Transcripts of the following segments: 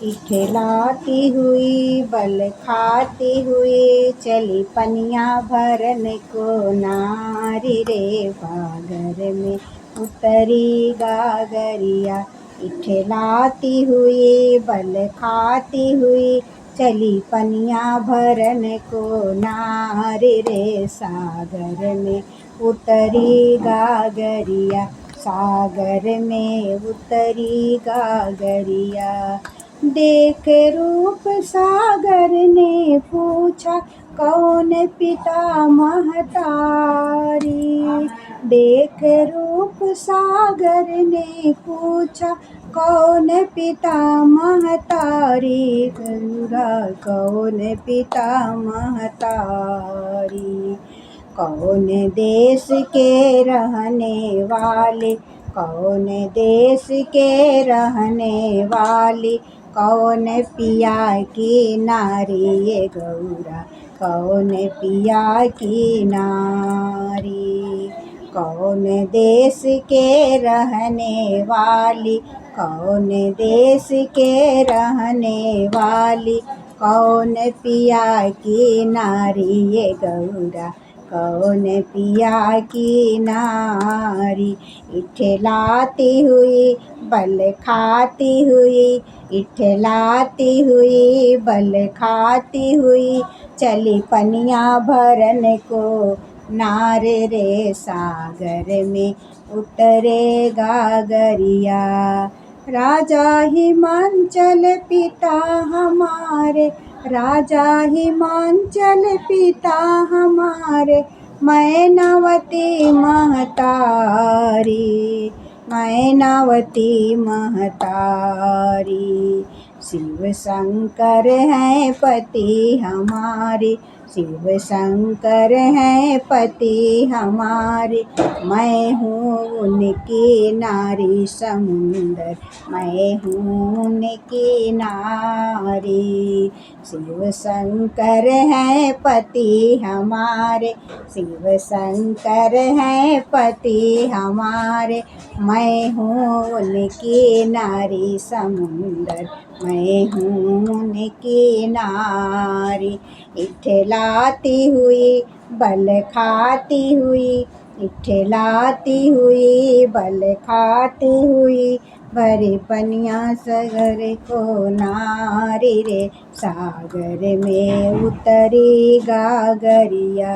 इठलाती हुई बल खाती हुई चली पनिया भरन को नारी रे बागर में उतरी गागरिया। इठलाती हुई बल खाती हुई चली पनिया भरन को नारी रे सागर में उतरी गागरिया। सागर में उतरी गागरिया। देख रूप सागर ने पूछा कौन पिता महतारी। देख रूप सागर ने पूछा कौन पिता महतारी। गंगा कौन पिता महतारी। कौन देश के रहने वाले कौन देश के रहने वाली कौन पिया की नारी ये गौरा कौन पिया की नारी। कौन देश के रहने वाली कौन देश के रहने वाली कौन पिया की नारी ये गौरा कौन पिया की नारी। इठलाती हुई बल खाती हुई इठलाती हुई बल खाती हुई चली पनिया भरन को नारे रे सागर में उतरे गागरिया। राजा हिमांचल पिता हमारे राजा हिमांचल पिता हमारे मैनावती महतारी मैनावती महतारी। शिव शंकर हैं पति हमारे शिव शंकर हैं पति हमारे। मैं हूँ उनकी नारी समुंदर मैं हूँ उनकी नारी। शिव शंकर हैं पति हमारे शिव शंकर हैं पति हमारे। मैं हूँ उनकी नारी समुंदर मैं हूँ उनकी नारी। इठलाती हुई बल खाती हुई इठलाती हुई बल खाती हुई भरी पनिया सागर को नारी रे सागर में उतरी गागरिया।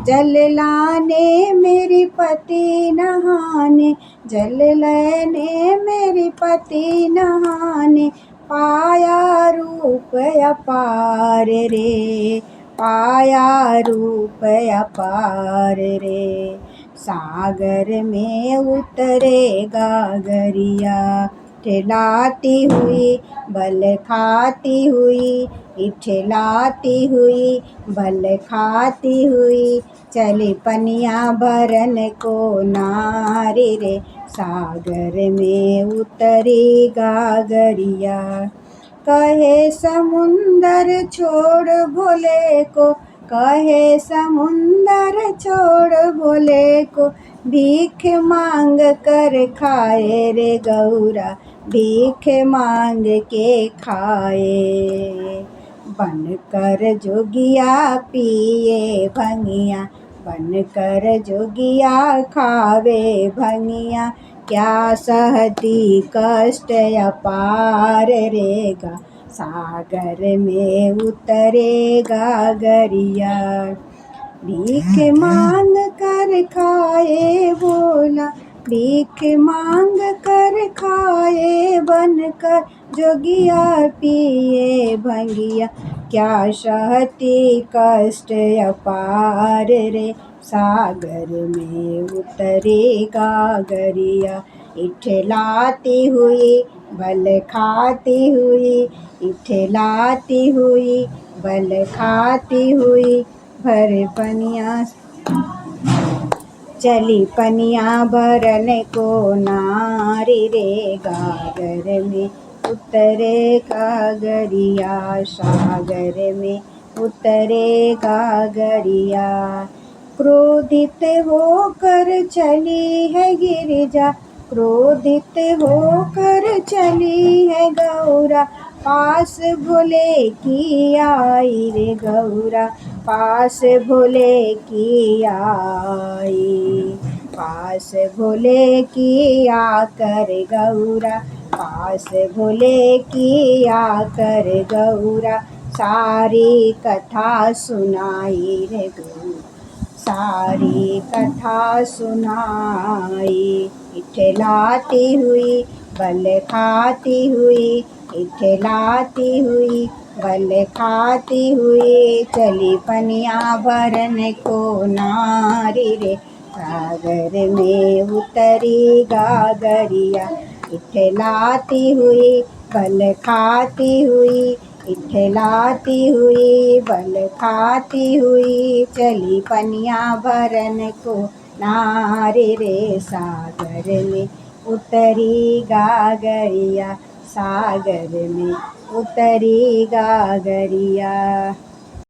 जल लाने मेरी पति नहाने जल लेने मेरी पति नहाने पाया रूप अपार रे पाया रूप अपार रे। सागर में उतरे गागरिया। इठलाती हुई बल खाती हुई इठलाती हुई बल खाती हुई चली पनिया भरन को नारी रे सागर में उतरी गागरिया। कहे समुंदर छोड़ भोले को कहे समुंदर छोड़ भोले को भीख मांग कर खाए रे गौरा भीख मांग के खाए। बन कर जोगिया पिए भंगिया बन कर जोगिया खावे भंगिया। क्या सहती कष्ट अपार रेगा सागर में उतरे गागरिया। भीख मांग कर खाए बोला भीख मांग कर खाए बनकर जोगिया पिए भंगिया। क्या सहती कष्ट अपार रे सागर में उतरे गागरिया। इठलाती हुई बल खाती हुई इठलाती हुई बल खाती हुई भर पनिया चली पनिया भरन को नारी रे गागर में उतरे गागरिया। सागर में उतरे गागरिया। क्रोधित होकर चली है गिरिजा क्रोधित होकर चली है गौरा पास भोले की आई रे गौरा, पास भोले की आई, पास भोले की आकर गौरा, पास भोले की आकर गौरा, सारी कथा सुनाई रे गौरा, सारी कथा सुनाई। इठलाती हुई बल खाती हुई, इठलाती हुई बल खाती हुई, चली पनिया भरन को नारी रे, सागर में उतरी गागरिया। इठलाती हुई बल खाती हुई, इठलाती हुई बल खाती हुई, चली पनिया भरन को नारी रे, सागर में उतरी गागरिया, सागर में उतरी गागरिया।